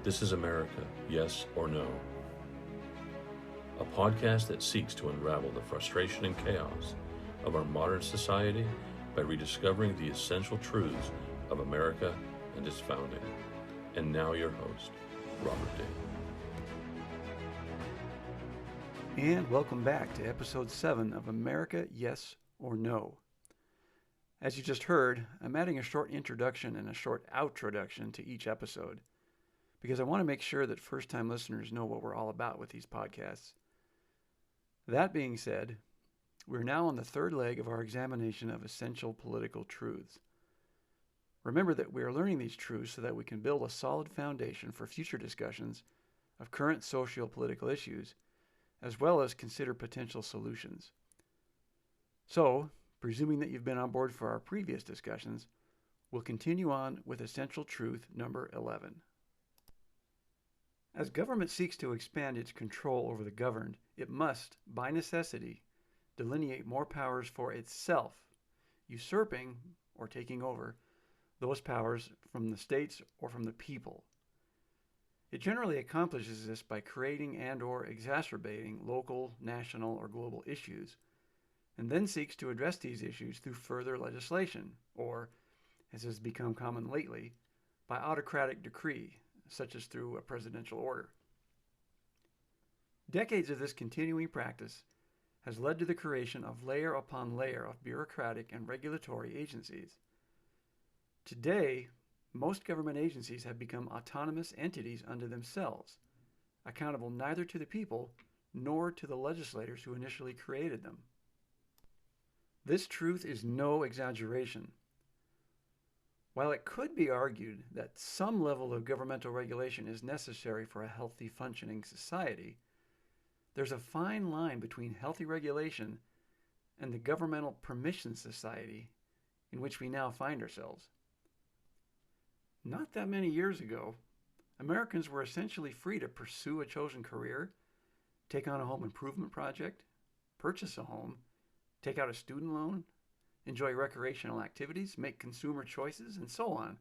This is America, Yes or No, a podcast that seeks to unravel the frustration and chaos of our modern society by rediscovering the essential truths of America and its founding. And now your host, Robert Day. And welcome back to episode 7 of America, Yes or No. As you just heard, I'm adding a short introduction and a short outroduction to each episode because I want to make sure that first-time listeners know what we're all about with these podcasts. That being said, we're now on the third leg of our examination of essential political truths. Remember that we are learning these truths so that we can build a solid foundation for future discussions of current socio-political issues, as well as consider potential solutions. So, presuming that you've been on board for our previous discussions, we'll continue on with essential truth number 11. As government seeks to expand its control over the governed, it must, by necessity, delineate more powers for itself, usurping, or taking over, those powers from the states or from the people. It generally accomplishes this by creating and/or exacerbating local, national, or global issues, and then seeks to address these issues through further legislation, or, as has become common lately, by autocratic decree, such as through a presidential order. Decades of this continuing practice has led to the creation of layer upon layer of bureaucratic and regulatory agencies. Today, most government agencies have become autonomous entities unto themselves, accountable neither to the people nor to the legislators who initially created them. This truth is no exaggeration. While it could be argued that some level of governmental regulation is necessary for a healthy functioning society, there's a fine line between healthy regulation and the governmental permission society in which we now find ourselves. Not that many years ago, Americans were essentially free to pursue a chosen career, take on a home improvement project, purchase a home, take out a student loan, enjoy recreational activities, make consumer choices, and so on,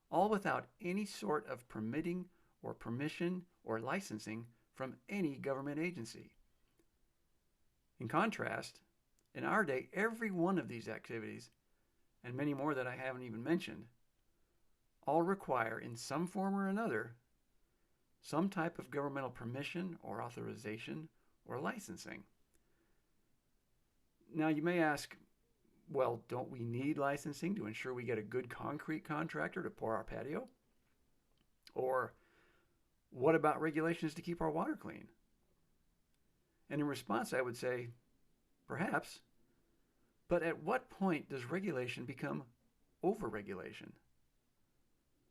all without any sort of permitting or permission or licensing from any government agency. In contrast, in our day, every one of these activities, and many more that I haven't even mentioned, all require, in some form or another, some type of governmental permission or authorization or licensing. Now you may ask, well, don't we need licensing to ensure we get a good concrete contractor to pour our patio? Or what about regulations to keep our water clean? And in response, I would say, perhaps, but at what point does regulation become overregulation?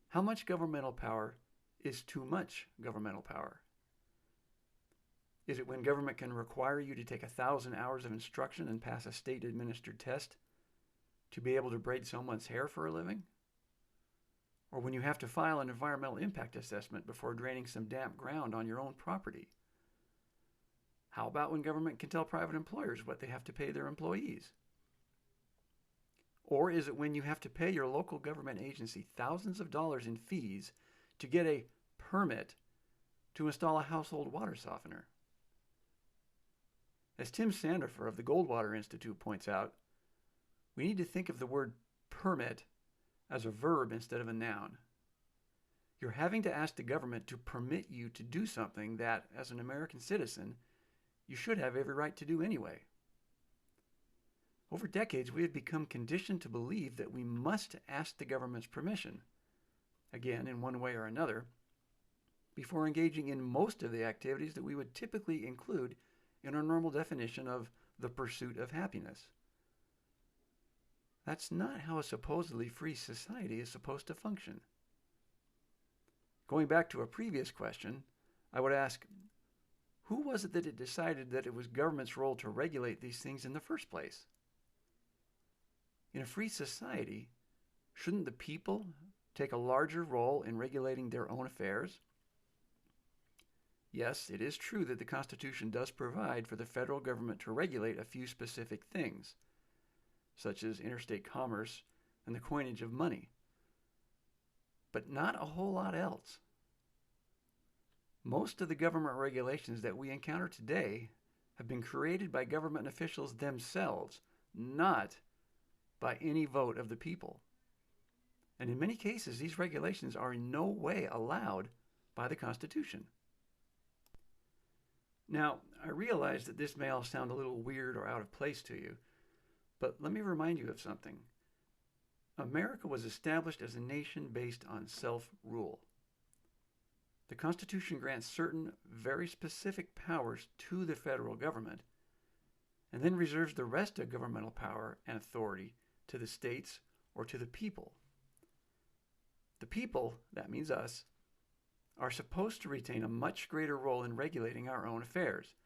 How much governmental power is too much governmental power? Is it when government can require you to take 1,000 hours of instruction and pass a state-administered test to be able to braid someone's hair for a living? Or when you have to file an environmental impact assessment before draining some damp ground on your own property? How about when government can tell private employers what they have to pay their employees? Or is it when you have to pay your local government agency thousands of dollars in fees to get a permit to install a household water softener? As Tim Sandifer of the Goldwater Institute points out, we need to think of the word permit as a verb instead of a noun. You're having to ask the government to permit you to do something that, as an American citizen, you should have every right to do anyway. Over decades, we have become conditioned to believe that we must ask the government's permission, again in one way or another, before engaging in most of the activities that we would typically include in our normal definition of the pursuit of happiness. That's not how a supposedly free society is supposed to function. Going back to a previous question, I would ask, who was it that decided that it was government's role to regulate these things in the first place? In a free society, shouldn't the people take a larger role in regulating their own affairs? Yes, it is true that the Constitution does provide for the federal government to regulate a few specific things, such as interstate commerce and the coinage of money, but not a whole lot else. Most of the government regulations that we encounter today have been created by government officials themselves, not by any vote of the people. And in many cases, these regulations are in no way allowed by the Constitution. Now, I realize that this may all sound a little weird or out of place to you, but let me remind you of something. America was established as a nation based on self-rule. The Constitution grants certain very specific powers to the federal government and then reserves the rest of governmental power and authority to the states or to the people. The people, that means us, are supposed to retain a much greater role in regulating our own affairs,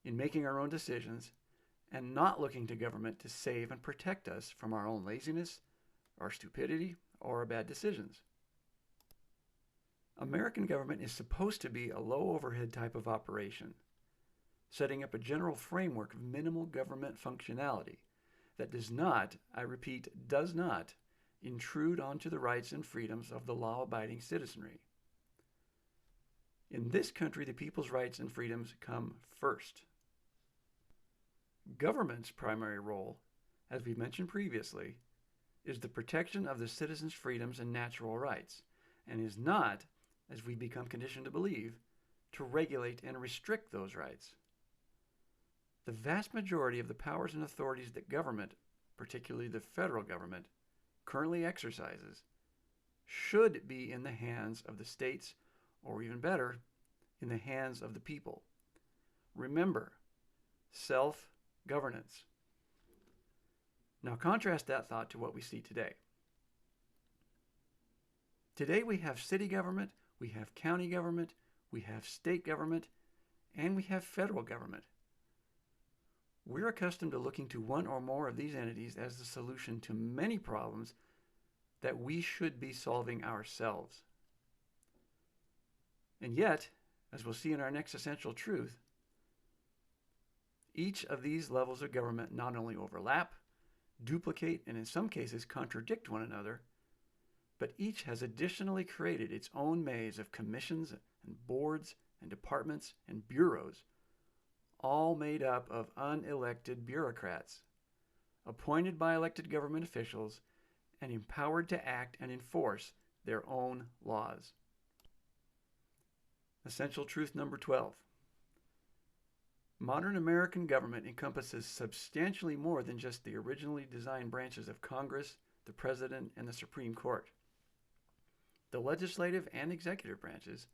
in making our own decisions, and not looking to government to save and protect us from our own laziness, our stupidity, or our bad decisions. American government is supposed to be a low overhead type of operation, setting up a general framework of minimal government functionality that does not, I repeat, does not intrude onto the rights and freedoms of the law-abiding citizenry. In this country, the people's rights and freedoms come first. Government's primary role, as we mentioned previously, is the protection of the citizens' freedoms and natural rights, and is not, as we become conditioned to believe, to regulate and restrict those rights. The vast majority of the powers and authorities that government, particularly the federal government, currently exercises should be in the hands of the states, or even better, in the hands of the people. Remember, self-governance. Now contrast that thought to what we see today. Today we have city government, we have county government, we have state government, and we have federal government. We're accustomed to looking to one or more of these entities as the solution to many problems that we should be solving ourselves. And yet, as we'll see in our next essential truth, each of these levels of government not only overlap, duplicate, and in some cases contradict one another, but each has additionally created its own maze of commissions and boards and departments and bureaus, all made up of unelected bureaucrats, appointed by elected government officials and empowered to act and enforce their own laws. Essential truth number 12. Modern American government encompasses substantially more than just the originally designed branches of Congress, the President, and the Supreme Court. The legislative and executive branches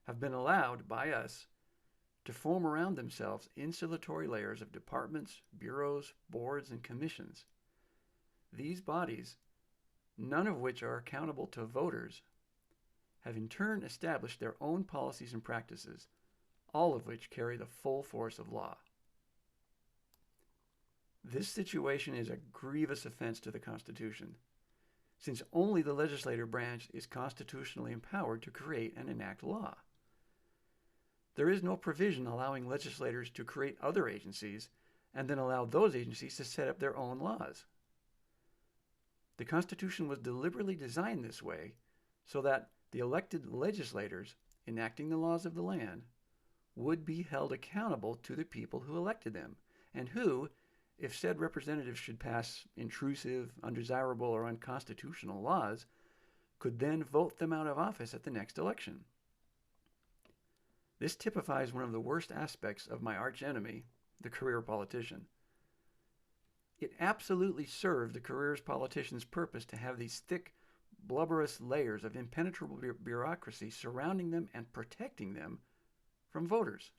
have been allowed by us to form around themselves insulatory layers of departments, bureaus, boards, and commissions. These bodies, none of which are accountable to voters, have in turn established their own policies and practices, all of which carry the full force of law. This situation is a grievous offense to the Constitution, since only the legislative branch is constitutionally empowered to create and enact law. There is no provision allowing legislators to create other agencies and then allow those agencies to set up their own laws. The Constitution was deliberately designed this way so that the elected legislators enacting the laws of the land would be held accountable to the people who elected them, and who, if said representatives should pass intrusive, undesirable, or unconstitutional laws, could then vote them out of office at the next election. This typifies one of the worst aspects of my archenemy, the career politician. It absolutely served the career politician's purpose to have these thick, blubberous layers of impenetrable bureaucracy surrounding them and protecting them from voters.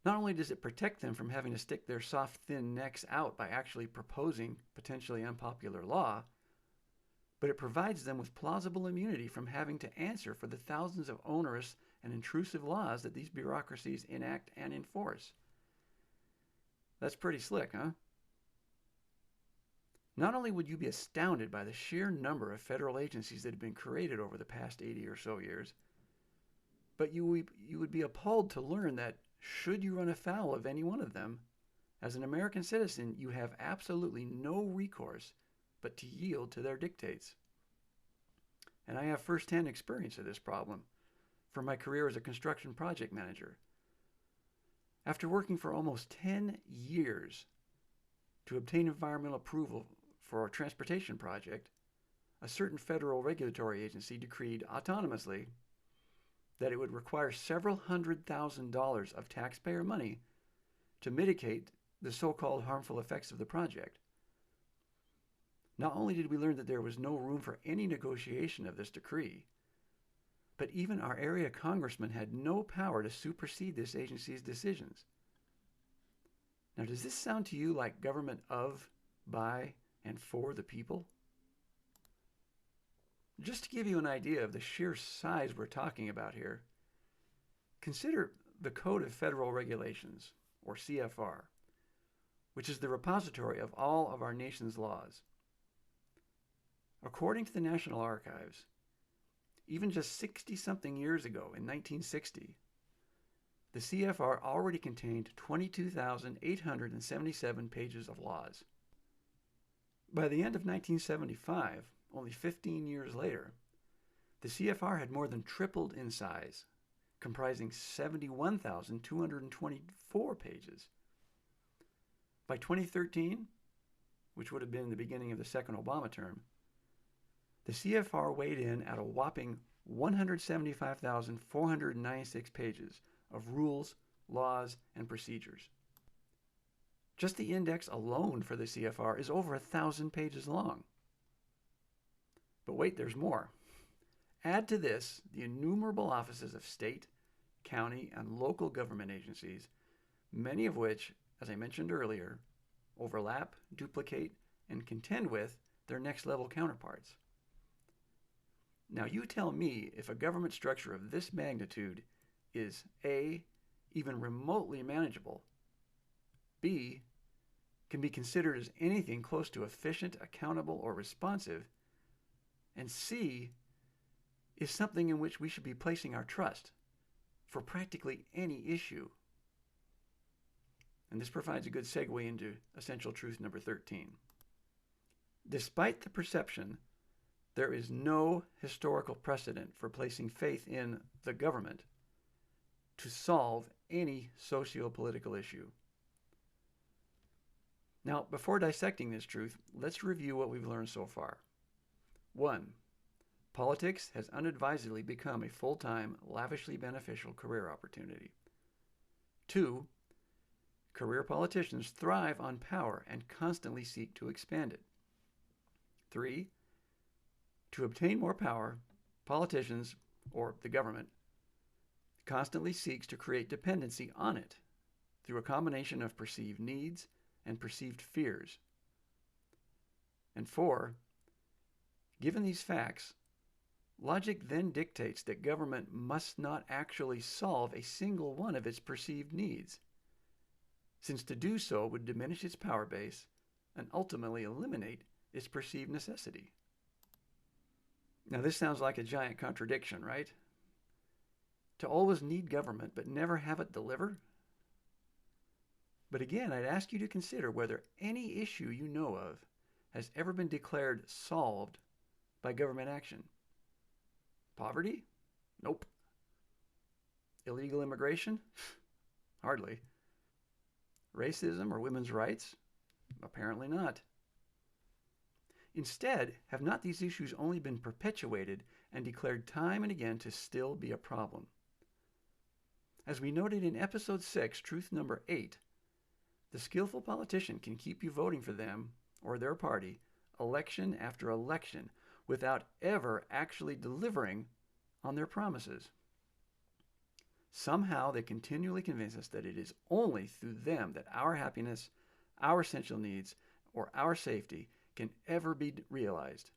Not only does it protect them from having to stick their soft, thin necks out by actually proposing potentially unpopular law, but it provides them with plausible immunity from having to answer for the thousands of onerous and intrusive laws that these bureaucracies enact and enforce. That's pretty slick, huh? Not only would you be astounded by the sheer number of federal agencies that have been created over the past 80 or so years, but you would be appalled to learn that should you run afoul of any one of them, as an American citizen, you have absolutely no recourse but to yield to their dictates. And I have firsthand experience of this problem, for my career as a construction project manager. After working for almost 10 years to obtain environmental approval for a transportation project, a certain federal regulatory agency decreed autonomously that it would require several $100,000 of taxpayer money to mitigate the so-called harmful effects of the project. Not only did we learn that there was no room for any negotiation of this decree, but even our area congressman had no power to supersede this agency's decisions. Now, does this sound to you like government of, by, and for the people? Just to give you an idea of the sheer size we're talking about here, consider the Code of Federal Regulations, or CFR, which is the repository of all of our nation's laws. According to the National Archives, even just 60-something years ago, in 1960, the CFR already contained 22,877 pages of laws. By the end of 1975, only 15 years later, the CFR had more than tripled in size, comprising 71,224 pages. By 2013, which would have been the beginning of the second Obama term, the CFR weighed in at a whopping 175,496 pages of rules, laws, and procedures. Just the index alone for the CFR is over 1,000 pages long. But wait, there's more. Add to this the innumerable offices of state, county, and local government agencies, many of which, as I mentioned earlier, overlap, duplicate, and contend with their next-level counterparts. Now you tell me if a government structure of this magnitude is A, even remotely manageable, B, can be considered as anything close to efficient, accountable, or responsive, and C, is something in which we should be placing our trust for practically any issue. And this provides a good segue into essential truth number 13. Despite the perception there is no historical precedent for placing faith in the government to solve any socio-political issue. Now, before dissecting this truth, let's review what we've learned so far. 1. Politics has unadvisedly become a full-time, lavishly beneficial career opportunity. 2. Career politicians thrive on power and constantly seek to expand it. 3. To obtain more power, politicians, or the government, constantly seeks to create dependency on it through a combination of perceived needs and perceived fears. And 4, given these facts, logic then dictates that government must not actually solve a single one of its perceived needs, since to do so would diminish its power base and ultimately eliminate its perceived necessity. Now, this sounds like a giant contradiction, right? To always need government but never have it deliver? But again, I'd ask you to consider whether any issue you know of has ever been declared solved by government action. Poverty? Nope. Illegal immigration? Hardly. Racism or women's rights? Apparently not. Instead, have not these issues only been perpetuated and declared time and again to still be a problem? As we noted in episode 6, truth number 8, the skillful politician can keep you voting for them or their party election after election without ever actually delivering on their promises. Somehow they continually convince us that it is only through them that our happiness, our essential needs, or our safety can ever be realized.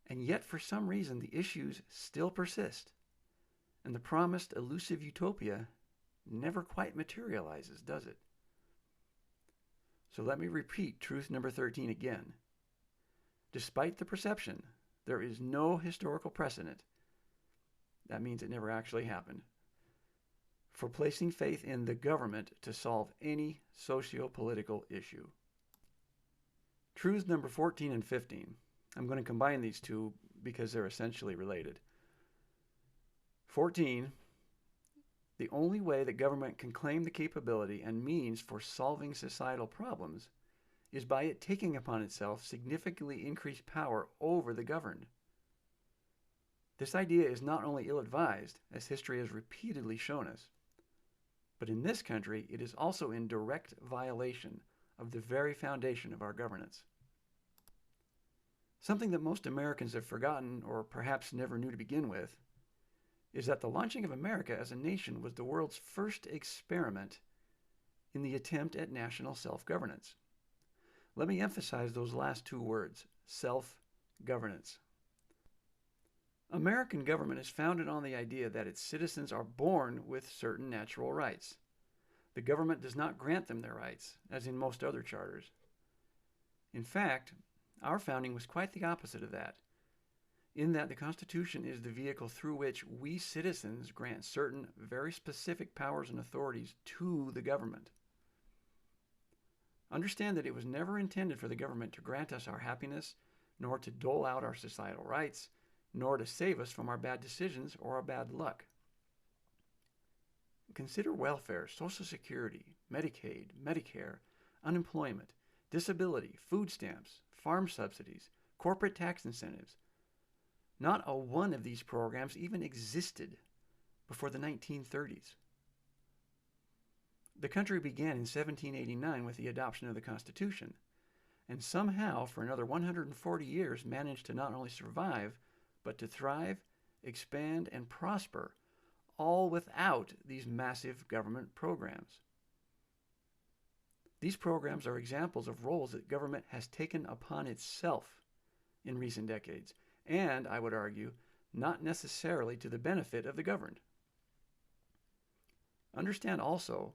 And yet, for some reason, the issues still persist, and the promised elusive utopia never quite materializes, does it? So let me repeat truth number 13 again. Despite the perception, there is no historical precedent, that means it never actually happened, for placing faith in the government to solve any socio-political issue. Truths number 14 and 15. I'm going to combine these two because they're essentially related. 14. The only way that government can claim the capability and means for solving societal problems is by it taking upon itself significantly increased power over the governed. This idea is not only ill-advised, as history has repeatedly shown us, but in this country it is also in direct violation of the very foundation of our governance. Something that most Americans have forgotten or perhaps never knew to begin with is that the launching of America as a nation was the world's first experiment in the attempt at national self-governance. Let me emphasize those last two words, self-governance. American government is founded on the idea that its citizens are born with certain natural rights. The government does not grant them their rights, as in most other charters. In fact, our founding was quite the opposite of that, in that the Constitution is the vehicle through which we citizens grant certain very specific powers and authorities to the government. Understand that it was never intended for the government to grant us our happiness, nor to dole out our societal rights, nor to save us from our bad decisions or our bad luck. Consider welfare, Social Security, Medicaid, Medicare, unemployment, disability, food stamps, farm subsidies, corporate tax incentives. Not a one of these programs even existed before the 1930s. The country began in 1789 with the adoption of the Constitution, and somehow for another 140 years managed to not only survive, but to thrive, expand, and prosper, all without these massive government programs. These programs are examples of roles that government has taken upon itself in recent decades, and, I would argue, not necessarily to the benefit of the governed. Understand also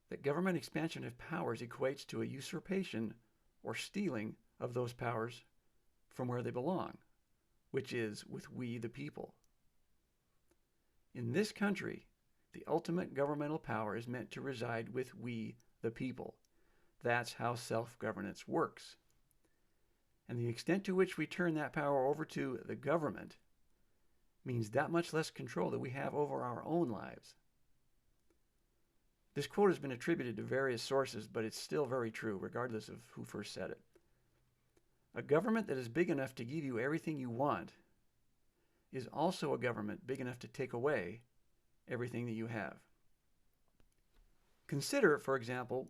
that government expansion of powers equates to a usurpation or stealing of those powers from where they belong, which is with we the people. In this country, the ultimate governmental power is meant to reside with we the people. That's how self-governance works. And the extent to which we turn that power over to the government means that much less control that we have over our own lives. This quote has been attributed to various sources, but it's still very true, regardless of who first said it. A government that is big enough to give you everything you want is also a government big enough to take away everything that you have. Consider, for example,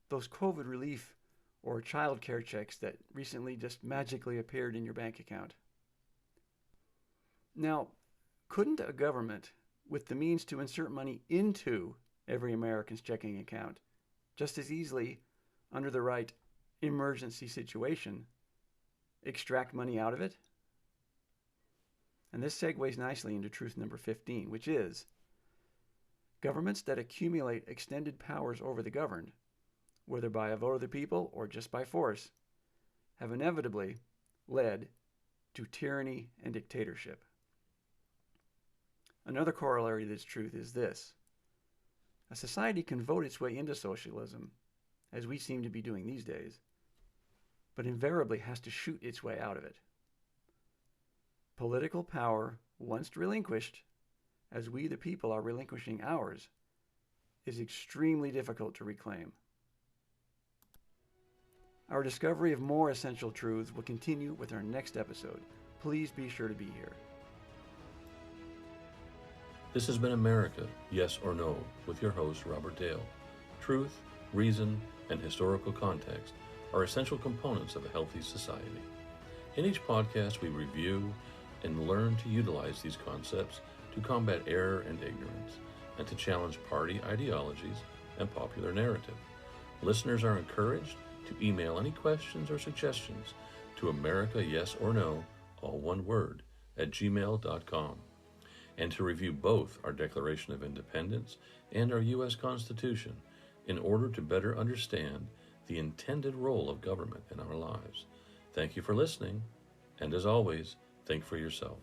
those COVID relief or child care checks that recently just magically appeared in your bank account. Now, couldn't a government with the means to insert money into every American's checking account just as easily, under the right emergency situation, extract money out of it? And this segues nicely into truth number 15, which is governments that accumulate extended powers over the governed, whether by a vote of the people or just by force, have inevitably led to tyranny and dictatorship. Another corollary to this truth is this: a society can vote its way into socialism, as we seem to be doing these days, but invariably has to shoot its way out of it. Political power, once relinquished, as we the people are relinquishing ours, is extremely difficult to reclaim. Our discovery of more essential truths will continue with our next episode. Please be sure to be here. This has been America, Yes or No, with your host, Robert Dale. Truth, reason, and historical context are essential components of a healthy society. In each podcast, we review and learn to utilize these concepts to combat error and ignorance, and to challenge party ideologies and popular narrative. Listeners are encouraged to email any questions or suggestions to America Yes or No, all one word, @gmail.com, and to review both our Declaration of Independence and our U.S. Constitution in order to better understand the intended role of government in our lives. Thank you for listening, and as always, think for yourself.